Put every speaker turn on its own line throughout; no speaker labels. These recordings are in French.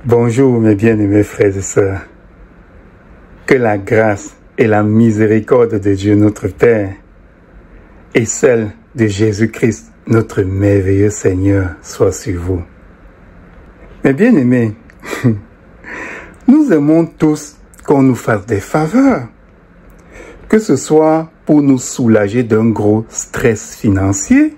Bonjour mes bien-aimés frères et sœurs. Que la grâce et la miséricorde de Dieu notre Père et celle de Jésus-Christ, notre merveilleux Seigneur, soient sur vous. Mes bien-aimés, nous aimons tous qu'on nous fasse des faveurs, que ce soit pour nous soulager d'un gros stress financier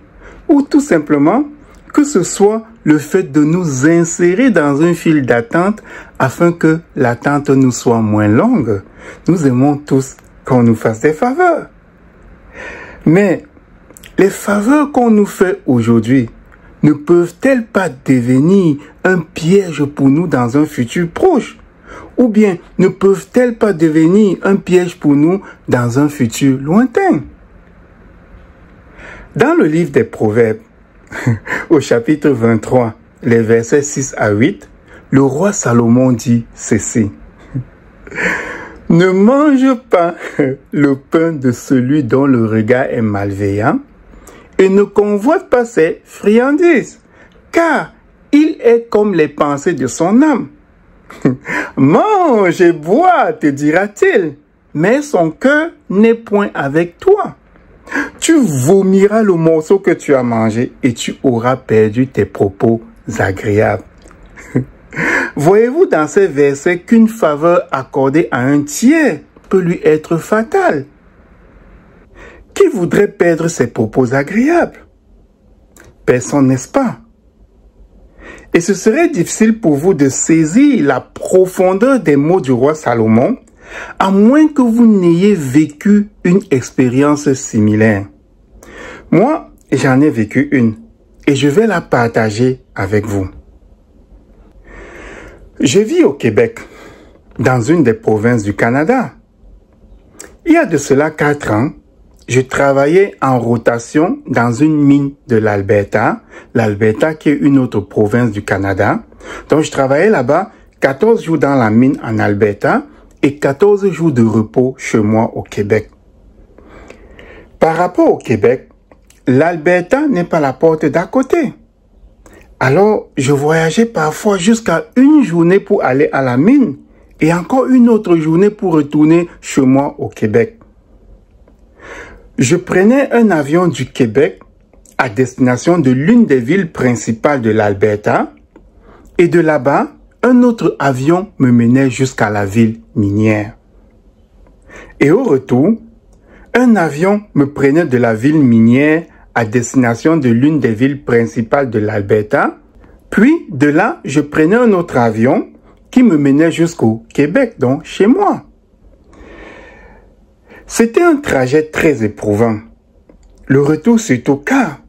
ou tout simplement que ce soit le fait de nous insérer dans un fil d'attente afin que l'attente nous soit moins longue. Nous aimons tous qu'on nous fasse des faveurs. Mais les faveurs qu'on nous fait aujourd'hui ne peuvent-elles pas devenir un piège pour nous dans un futur proche? Ou bien ne peuvent-elles pas devenir un piège pour nous dans un futur lointain? Dans le livre des Proverbes, au chapitre 23, les versets 6 à 8, le roi Salomon dit ceci. Ne mange pas le pain de celui dont le regard est malveillant et ne convoite pas ses friandises, car il est comme les pensées de son âme. Mange et bois, te dira-t-il, mais son cœur n'est point avec toi. Tu vomiras le morceau que tu as mangé et tu auras perdu tes propos agréables. Voyez-vous dans ces versets qu'une faveur accordée à un tiers peut lui être fatale? Qui voudrait perdre ses propos agréables? Personne, n'est-ce pas? Et ce serait difficile pour vous de saisir la profondeur des mots du roi Salomon, à moins que vous n'ayez vécu une expérience similaire. Moi, j'en ai vécu une et je vais la partager avec vous. Je vis au Québec, dans une des provinces du Canada. Il y a de cela 4 ans, je travaillais en rotation dans une mine de l'Alberta, l'Alberta qui est une autre province du Canada. Donc je travaillais là-bas 14 jours dans la mine en Alberta et 14 jours de repos chez moi au Québec. Par rapport au Québec, l'Alberta n'est pas la porte d'à côté. Alors, je voyageais parfois jusqu'à une journée pour aller à la mine et encore une autre journée pour retourner chez moi au Québec. Je prenais un avion du Québec à destination de l'une des villes principales de l'Alberta et de là-bas, un autre avion me menait jusqu'à la ville minière. Et au retour, un avion me prenait de la ville minière à destination de l'une des villes principales de l'Alberta. Puis, de là, je prenais un autre avion qui me menait jusqu'au Québec, donc chez moi. C'était un trajet très éprouvant. Le retour surtout car,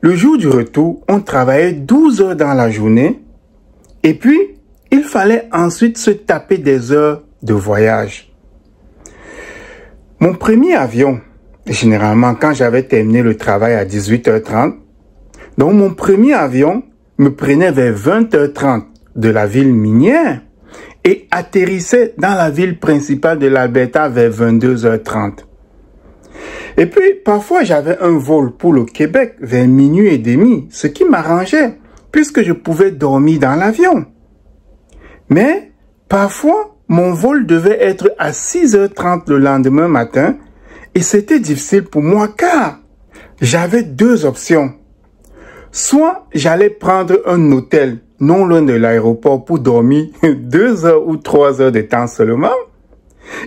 le jour du retour, on travaillait 12 heures dans la journée et puis, il fallait ensuite se taper des heures de voyage. Mon premier avion, généralement quand j'avais terminé le travail à 18h30, donc mon premier avion me prenait vers 20h30 de la ville minière et atterrissait dans la ville principale de l'Alberta vers 22h30. Et puis, parfois j'avais un vol pour le Québec vers minuit et demi, ce qui m'arrangeait, puisque je pouvais dormir dans l'avion. Mais, parfois, mon vol devait être à 6h30 le lendemain matin et c'était difficile pour moi car j'avais 2 options. Soit j'allais prendre un hôtel non loin de l'aéroport pour dormir 2 heures ou 3 heures de temps seulement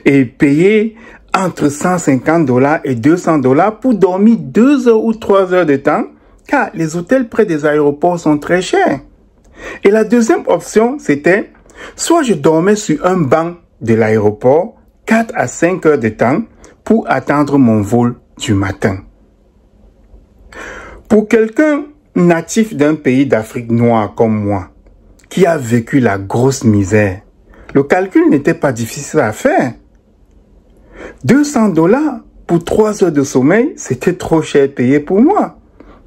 et payer entre $150 et $200 pour dormir 2 heures ou 3 heures de temps car les hôtels près des aéroports sont très chers. Et la deuxième option, c'était soit je dormais sur un banc de l'aéroport 4 à 5 heures de temps pour attendre mon vol du matin. Pour quelqu'un natif d'un pays d'Afrique noire comme moi, qui a vécu la grosse misère, le calcul n'était pas difficile à faire. $200 pour 3 heures de sommeil, c'était trop cher payé pour moi.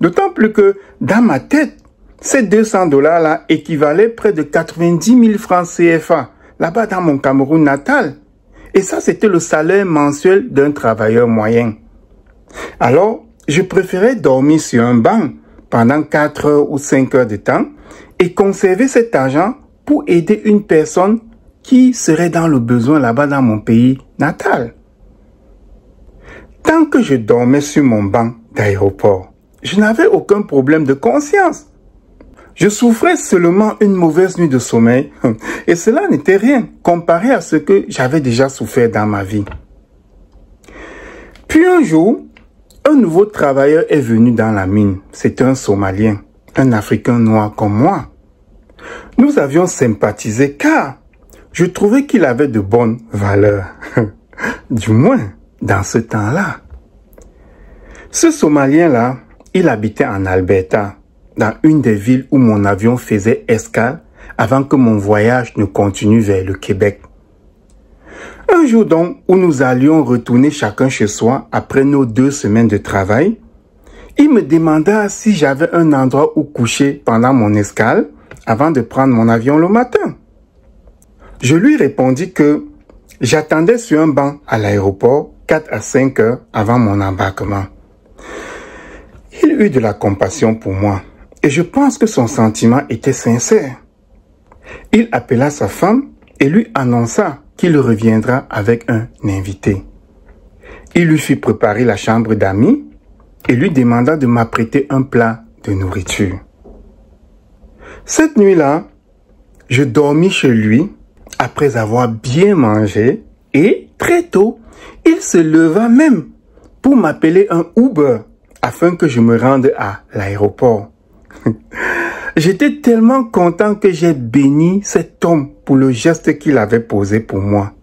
D'autant plus que, dans ma tête, ces $200-là équivalaient près de 90 000 francs CFA, là-bas dans mon Cameroun natal. Et ça, c'était le salaire mensuel d'un travailleur moyen. Alors, je préférais dormir sur un banc pendant 4 heures ou 5 heures de temps et conserver cet argent pour aider une personne qui serait dans le besoin là-bas dans mon pays natal. Tant que je dormais sur mon banc d'aéroport, je n'avais aucun problème de conscience. Je souffrais seulement une mauvaise nuit de sommeil et cela n'était rien comparé à ce que j'avais déjà souffert dans ma vie. Puis un jour, un nouveau travailleur est venu dans la mine. C'était un Somalien, un Africain noir comme moi. Nous avions sympathisé car je trouvais qu'il avait de bonnes valeurs. Du moins, dans ce temps-là. Ce Somalien-là, il habitait en Alberta, dans une des villes où mon avion faisait escale avant que mon voyage ne continue vers le Québec. Un jour donc où nous allions retourner chacun chez soi après nos 2 semaines de travail, il me demanda si j'avais un endroit où coucher pendant mon escale avant de prendre mon avion le matin. Je lui répondis que j'attendais sur un banc à l'aéroport 4 à 5 heures avant mon embarquement. Il eut de la compassion pour moi et je pense que son sentiment était sincère. Il appela sa femme et lui annonça qu'il reviendra avec un invité. Il lui fit préparer la chambre d'amis et lui demanda de m'apprêter un plat de nourriture. Cette nuit-là, je dormis chez lui après avoir bien mangé et très tôt, il se leva même pour m'appeler un Uber afin que je me rende à l'aéroport. J'étais tellement content que j'ai béni cet homme pour le geste qu'il avait posé pour moi.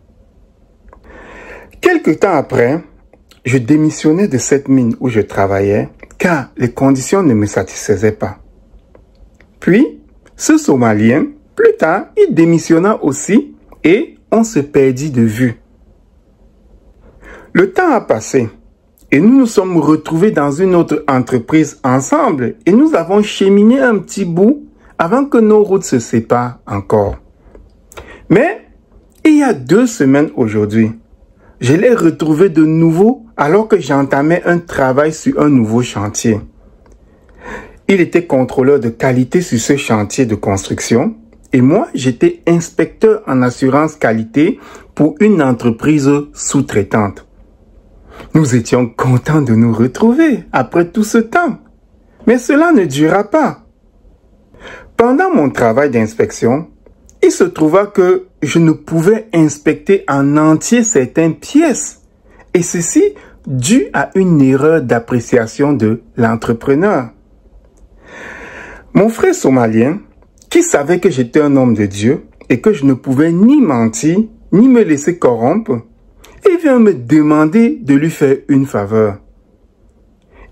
Quelque temps après, je démissionnais de cette mine où je travaillais car les conditions ne me satisfaisaient pas. Puis, ce Somalien, plus tard, il démissionna aussi et on se perdit de vue. Le temps a passé et nous nous sommes retrouvés dans une autre entreprise ensemble et nous avons cheminé un petit bout avant que nos routes se séparent encore. Mais il y a 2 semaines aujourd'hui, je l'ai retrouvé de nouveau alors que j'entamais un travail sur un nouveau chantier. Il était contrôleur de qualité sur ce chantier de construction et moi, j'étais inspecteur en assurance qualité pour une entreprise sous-traitante. Nous étions contents de nous retrouver après tout ce temps. Mais cela ne dura pas. Pendant mon travail d'inspection, il se trouva que je ne pouvais inspecter en entier certaines pièces. Et ceci dû à une erreur d'appréciation de l'entrepreneur. Mon frère somalien, qui savait que j'étais un homme de Dieu et que je ne pouvais ni mentir, ni me laisser corrompre, il vient me demander de lui faire une faveur.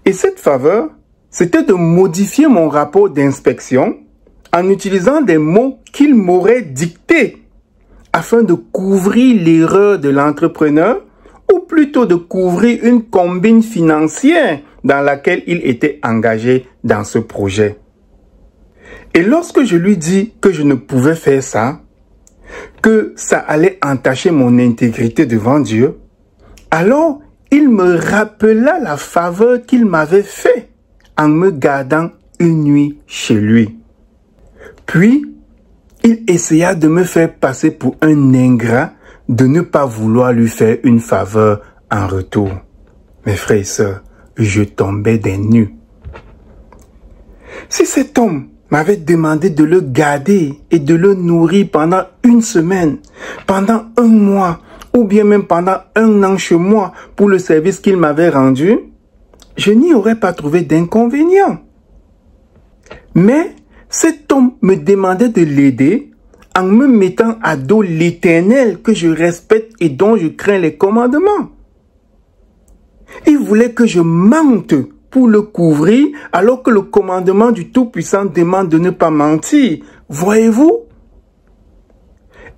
Et cette faveur, c'était de modifier mon rapport d'inspection en utilisant des mots qu'il m'aurait dictés afin de couvrir l'erreur de l'entrepreneur ou plutôt de couvrir une combine financière dans laquelle il était engagé dans ce projet. Et lorsque je lui dis que je ne pouvais faire ça, que ça allait entacher mon intégrité devant Dieu, alors il me rappela la faveur qu'il m'avait faite en me gardant une nuit chez lui. Puis, il essaya de me faire passer pour un ingrat de ne pas vouloir lui faire une faveur en retour. Mes frères et sœurs, je tombais des nues. Si cet homme m'avait demandé de le garder et de le nourrir pendant 1 semaine, pendant 1 mois, ou bien même pendant 1 an chez moi pour le service qu'il m'avait rendu, je n'y aurais pas trouvé d'inconvénient. Mais cet homme me demandait de l'aider en me mettant à dos l'Éternel que je respecte et dont je crains les commandements. Il voulait que je mente pour le couvrir alors que le commandement du Tout-Puissant demande de ne pas mentir. Voyez-vous?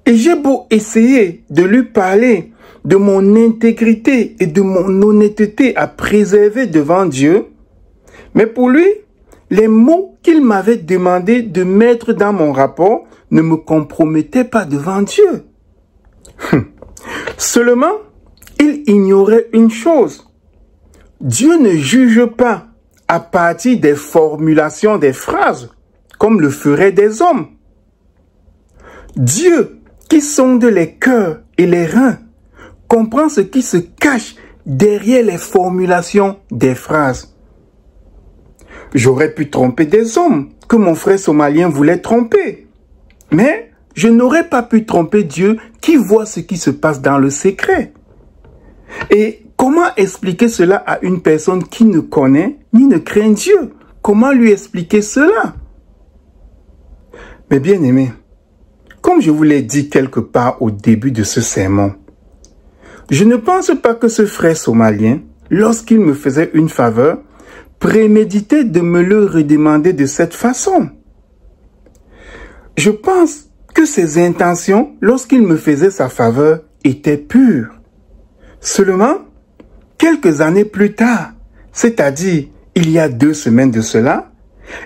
Et j'ai beau essayer de lui parler de mon intégrité et de mon honnêteté à préserver devant Dieu, mais pour lui, les mots qu'il m'avait demandé de mettre dans mon rapport ne me compromettaient pas devant Dieu. Seulement, il ignorait une chose. Dieu ne juge pas à partir des formulations des phrases, comme le feraient des hommes. Dieu, qui sonde les cœurs et les reins, comprend ce qui se cache derrière les formulations des phrases. J'aurais pu tromper des hommes que mon frère somalien voulait tromper. Mais je n'aurais pas pu tromper Dieu qui voit ce qui se passe dans le secret. Et comment expliquer cela à une personne qui ne connaît ni ne craint Dieu? Comment lui expliquer cela? Mais bien aimé, comme je vous l'ai dit quelque part au début de ce sermon, je ne pense pas que ce frère somalien, lorsqu'il me faisait une faveur, préméditait de me le redemander de cette façon. Je pense que ses intentions, lorsqu'il me faisait sa faveur, étaient pures. Seulement, quelques années plus tard, c'est-à-dire il y a 2 semaines de cela,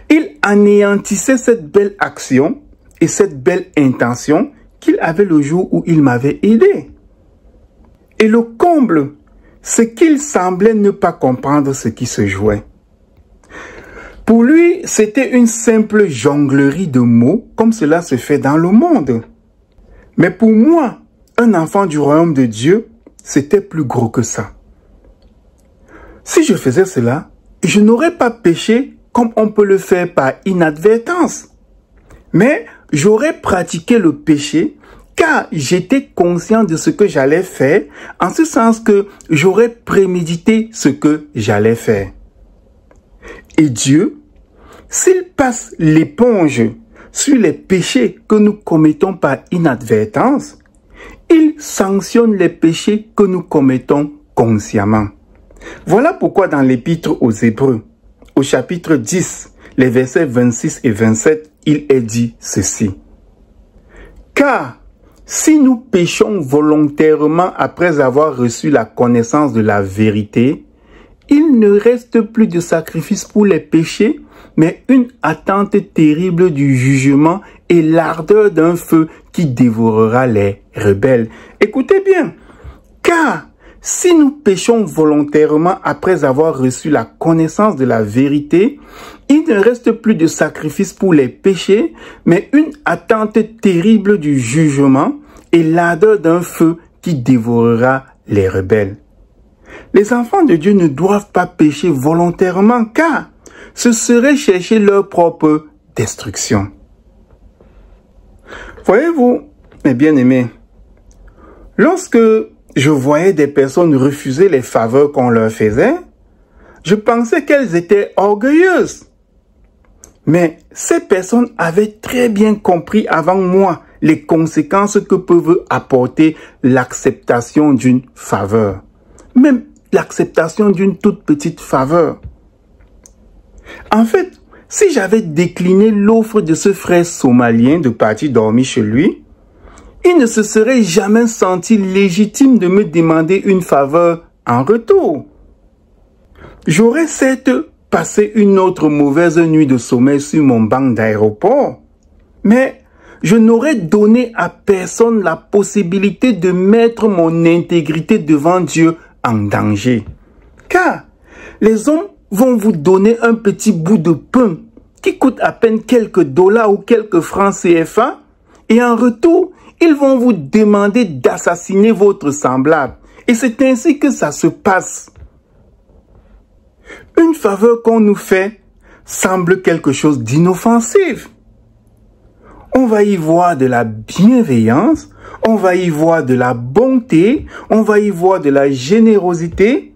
il anéantissait cette belle action et cette belle intention qu'il avait le jour où il m'avait aidé. Et le comble, c'est qu'il semblait ne pas comprendre ce qui se jouait. Pour lui, c'était une simple jonglerie de mots comme cela se fait dans le monde. Mais pour moi, un enfant du royaume de Dieu, c'était plus gros que ça. Si je faisais cela, je n'aurais pas péché comme on peut le faire par inadvertance. Mais j'aurais pratiqué le péché car j'étais conscient de ce que j'allais faire, en ce sens que j'aurais prémédité ce que j'allais faire. Et Dieu, s'il passe l'éponge sur les péchés que nous commettons par inadvertance, il sanctionne les péchés que nous commettons consciemment. Voilà pourquoi dans l'épître aux Hébreux, au chapitre 10, les versets 26 et 27, il est dit ceci. Car si nous péchons volontairement après avoir reçu la connaissance de la vérité, il ne reste plus de sacrifice pour les péchés, mais une attente terrible du jugement et l'ardeur d'un feu qui dévorera les rebelles. Écoutez bien, car si nous péchons volontairement après avoir reçu la connaissance de la vérité, il ne reste plus de sacrifice pour les péchés, mais une attente terrible du jugement et l'ardeur d'un feu qui dévorera les rebelles. Les enfants de Dieu ne doivent pas pécher volontairement car ce serait chercher leur propre destruction. Voyez-vous, mes bien-aimés, lorsque je voyais des personnes refuser les faveurs qu'on leur faisait, je pensais qu'elles étaient orgueilleuses. Mais ces personnes avaient très bien compris avant moi les conséquences que peuvent apporter l'acceptation d'une faveur. Même l'acceptation d'une toute petite faveur. En fait, si j'avais décliné l'offre de ce frère somalien de partir dormir chez lui, il ne se serait jamais senti légitime de me demander une faveur en retour. J'aurais certes passé une autre mauvaise nuit de sommeil sur mon banc d'aéroport, mais je n'aurais donné à personne la possibilité de mettre mon intégrité devant Dieu en danger. Car les hommes vont vous donner un petit bout de pain qui coûte à peine quelques dollars ou quelques francs CFA et en retour, ils vont vous demander d'assassiner votre semblable. Et c'est ainsi que ça se passe. Une faveur qu'on nous fait semble quelque chose d'inoffensif. On va y voir de la bienveillance, on va y voir de la bonté, on va y voir de la générosité,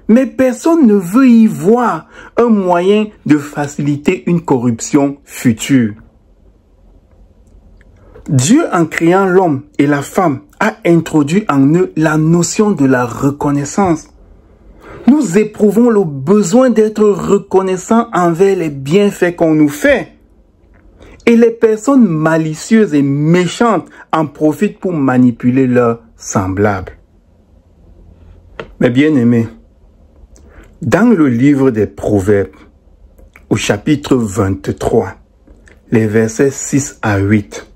mais personne ne veut y voir un moyen de faciliter une corruption future. Dieu, en créant l'homme et la femme, a introduit en eux la notion de la reconnaissance. Nous éprouvons le besoin d'être reconnaissants envers les bienfaits qu'on nous fait. Et les personnes malicieuses et méchantes en profitent pour manipuler leurs semblables. Mais bien aimés, dans le livre des Proverbes, au chapitre 23, les versets 6 à 8,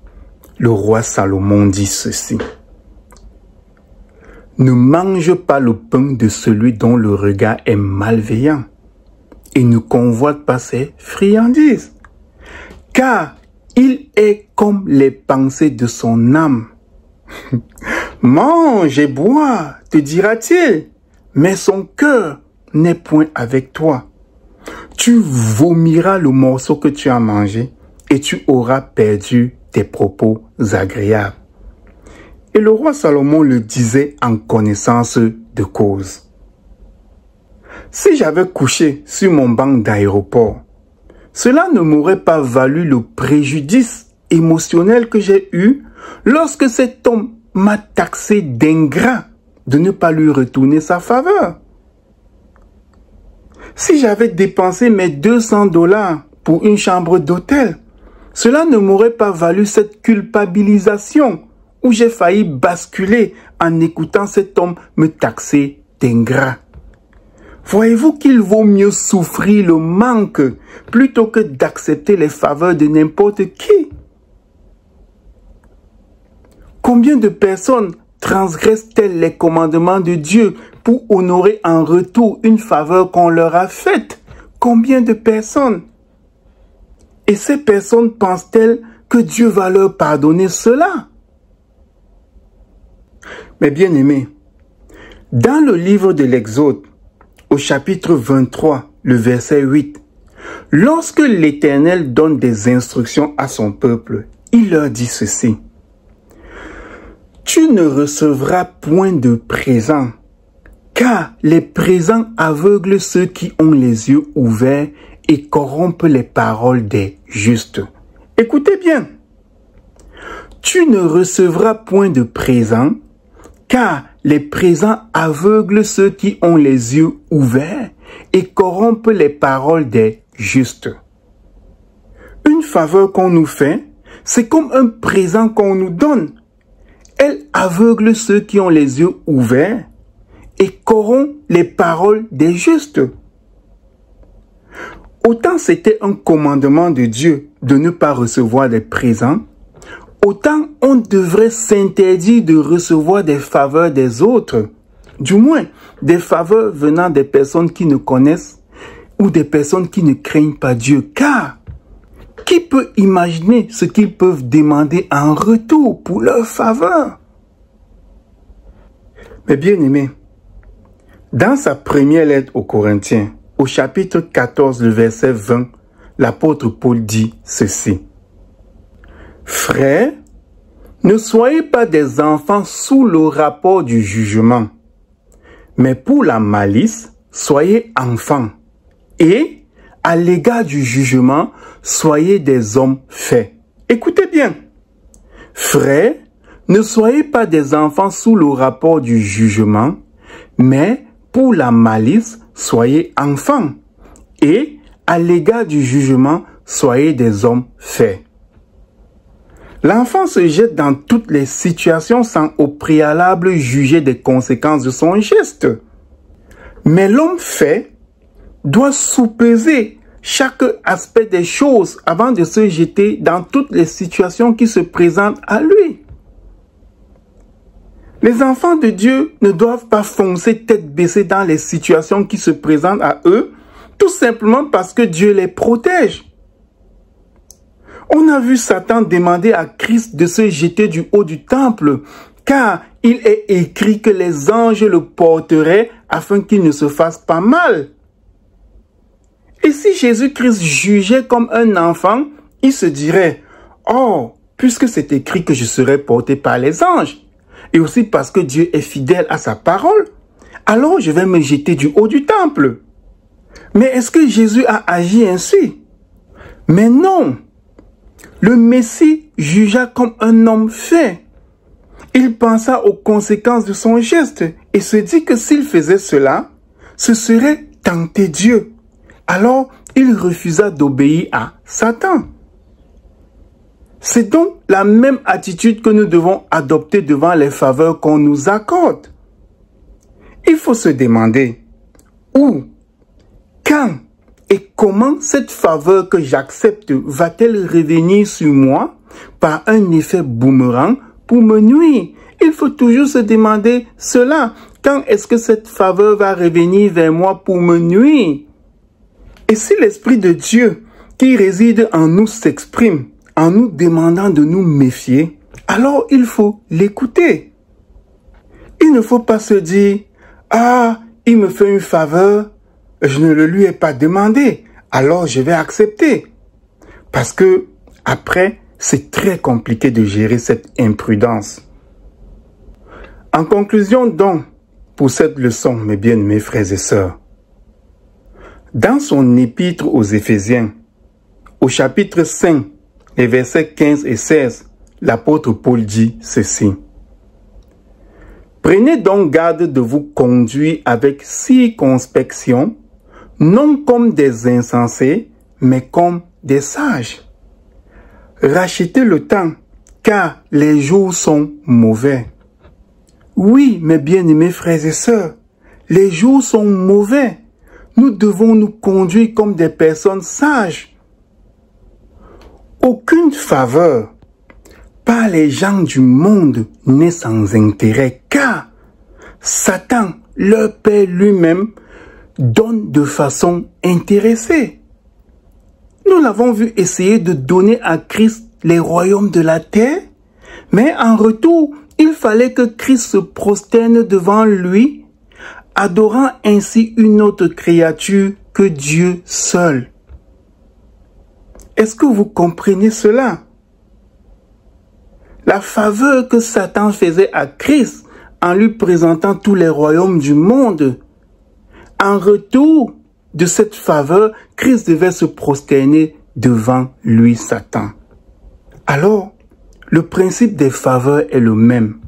le roi Salomon dit ceci. Ne mange pas le pain de celui dont le regard est malveillant et ne convoite pas ses friandises, car Il est comme les pensées de son âme. Mange et bois, te dira-t-il, mais son cœur n'est point avec toi. Tu vomiras le morceau que tu as mangé et tu auras perdu tes propos agréables. Et le roi Salomon le disait en connaissance de cause. Si j'avais couché sur mon banc d'aéroport, cela ne m'aurait pas valu le préjudice émotionnel que j'ai eu lorsque cet homme m'a taxé d'ingrat de ne pas lui retourner sa faveur. Si j'avais dépensé mes 200 $ pour une chambre d'hôtel, cela ne m'aurait pas valu cette culpabilisation où j'ai failli basculer en écoutant cet homme me taxer d'ingrat. Voyez-vous qu'il vaut mieux souffrir le manque plutôt que d'accepter les faveurs de n'importe qui? Combien de personnes transgressent-elles les commandements de Dieu pour honorer en retour une faveur qu'on leur a faite? Combien de personnes? Et ces personnes pensent-elles que Dieu va leur pardonner cela? Mais bien aimés, dans le livre de l'Exode, au chapitre 23, le verset 8, lorsque l'Éternel donne des instructions à son peuple, il leur dit ceci. Tu ne recevras point de présent, car les présents aveuglent ceux qui ont les yeux ouverts et corrompent les paroles des justes. Écoutez bien. Tu ne recevras point de présent, car les présents aveuglent ceux qui ont les yeux ouverts et corrompent les paroles des justes. Une faveur qu'on nous fait, c'est comme un présent qu'on nous donne. Elle aveugle ceux qui ont les yeux ouverts et corrompt les paroles des justes. Autant c'était un commandement de Dieu de ne pas recevoir des présents, autant on devrait s'interdire de recevoir des faveurs des autres, du moins des faveurs venant des personnes qui ne connaissent ou des personnes qui ne craignent pas Dieu. Car qui peut imaginer ce qu'ils peuvent demander en retour pour leur faveur? Mais bien aimés, dans sa première lettre aux Corinthiens, au chapitre 14, le verset 20, l'apôtre Paul dit ceci. Frères, ne soyez pas des enfants sous le rapport du jugement, mais pour la malice, soyez enfants, et à l'égard du jugement, soyez des hommes faits. Écoutez bien. Frères, ne soyez pas des enfants sous le rapport du jugement, mais pour la malice, soyez enfants, et à l'égard du jugement, soyez des hommes faits. L'enfant se jette dans toutes les situations sans au préalable juger des conséquences de son geste. Mais l'homme fait doit sous-peser chaque aspect des choses avant de se jeter dans toutes les situations qui se présentent à lui. Les enfants de Dieu ne doivent pas foncer tête baissée dans les situations qui se présentent à eux, tout simplement parce que Dieu les protège. On a vu Satan demander à Christ de se jeter du haut du temple, car il est écrit que les anges le porteraient afin qu'il ne se fasse pas mal. Et si Jésus-Christ jugeait comme un enfant, il se dirait, « Oh, puisque c'est écrit que je serai porté par les anges, et aussi parce que Dieu est fidèle à sa parole, alors je vais me jeter du haut du temple. » Mais est-ce que Jésus a agi ainsi? Mais non. Le Messie jugea comme un homme fait. Il pensa aux conséquences de son geste et se dit que s'il faisait cela, ce serait tenter Dieu. Alors, il refusa d'obéir à Satan. C'est donc la même attitude que nous devons adopter devant les faveurs qu'on nous accorde. Il faut se demander où, quand et comment cette faveur que j'accepte va-t-elle revenir sur moi par un effet boomerang pour me nuire? Il faut toujours se demander cela. Quand est-ce que cette faveur va revenir vers moi pour me nuire? Et si l'Esprit de Dieu qui réside en nous s'exprime, en nous demandant de nous méfier, alors il faut l'écouter. Il ne faut pas se dire, ah, il me fait une faveur, je ne le lui ai pas demandé, alors je vais accepter. Parce que, après, c'est très compliqué de gérer cette imprudence. En conclusion donc, pour cette leçon, mes bien-aimés frères et sœurs, dans son épître aux Éphésiens, au chapitre 5, les versets 15 et 16, l'apôtre Paul dit ceci. Prenez donc garde de vous conduire avec circonspection, non comme des insensés, mais comme des sages. Rachetez le temps, car les jours sont mauvais. Oui, mes bien-aimés frères et sœurs, les jours sont mauvais. Nous devons nous conduire comme des personnes sages. Aucune faveur par les gens du monde n'est sans intérêt, car Satan, leur Père lui-même, donne de façon intéressée. Nous l'avons vu essayer de donner à Christ les royaumes de la terre, mais en retour, il fallait que Christ se prosterne devant lui, adorant ainsi une autre créature que Dieu seul. Est-ce que vous comprenez cela? La faveur que Satan faisait à Christ en lui présentant tous les royaumes du monde, en retour de cette faveur, Christ devait se prosterner devant lui, Satan. Alors, le principe des faveurs est le même.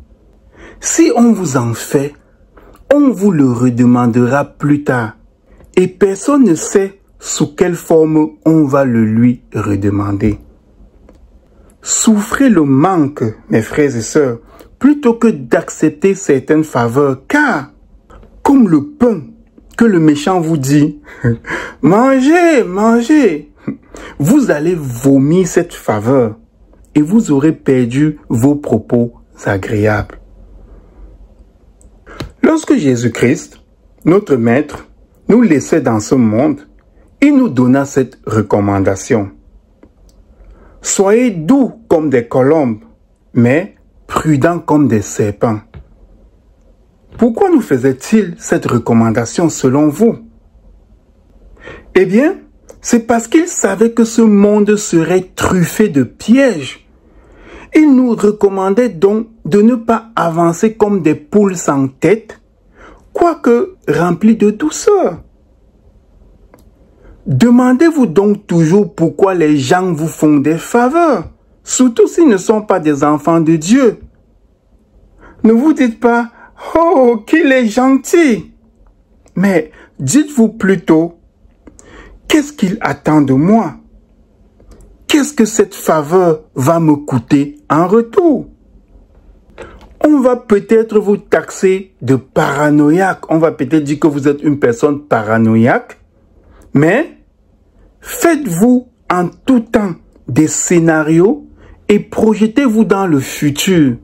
Si on vous en fait, on vous le redemandera plus tard. Et personne ne sait sous quelle forme on va le lui redemander. Souffrez le manque, mes frères et sœurs, plutôt que d'accepter certaines faveurs, car, comme le pain que le méchant vous dit, mangez, mangez, vous allez vomir cette faveur et vous aurez perdu vos propos agréables. Lorsque Jésus-Christ, notre Maître, nous laissait dans ce monde, il nous donna cette recommandation. Soyez doux comme des colombes, mais prudents comme des serpents. Pourquoi nous faisait-il cette recommandation selon vous? Eh bien, c'est parce qu'il savait que ce monde serait truffé de pièges. Il nous recommandait donc de ne pas avancer comme des poules sans tête, quoique remplis de douceur. Demandez-vous donc toujours pourquoi les gens vous font des faveurs, surtout s'ils ne sont pas des enfants de Dieu. Ne vous dites pas, « Oh, qu'il est gentil !» Mais dites-vous plutôt, « Qu'est-ce qu'il attend de moi? Qu'est-ce que cette faveur va me coûter en retour ?» On va peut-être vous taxer de paranoïaque. On va peut-être dire que vous êtes une personne paranoïaque. Mais faites-vous en tout temps des scénarios et projetez-vous dans le futur.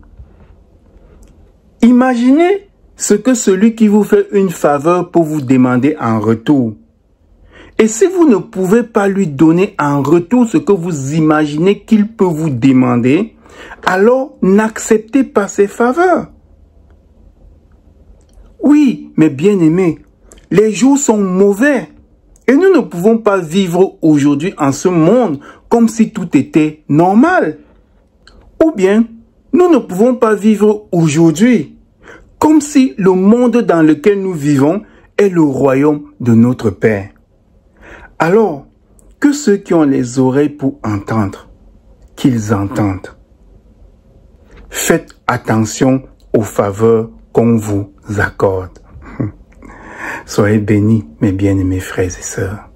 Imaginez ce que celui qui vous fait une faveur peut vous demander en retour. Et si vous ne pouvez pas lui donner en retour ce que vous imaginez qu'il peut vous demander, alors n'acceptez pas ses faveurs. Oui, mes bien-aimés, les jours sont mauvais. Et nous ne pouvons pas vivre aujourd'hui en ce monde comme si tout était normal. Ou bien, nous ne pouvons pas vivre aujourd'hui comme si le monde dans lequel nous vivons est le royaume de notre Père. Alors, que ceux qui ont les oreilles pour entendre, qu'ils entendent. Faites attention aux faveurs qu'on vous accorde. Soyez bénis, mes bien-aimés frères et sœurs.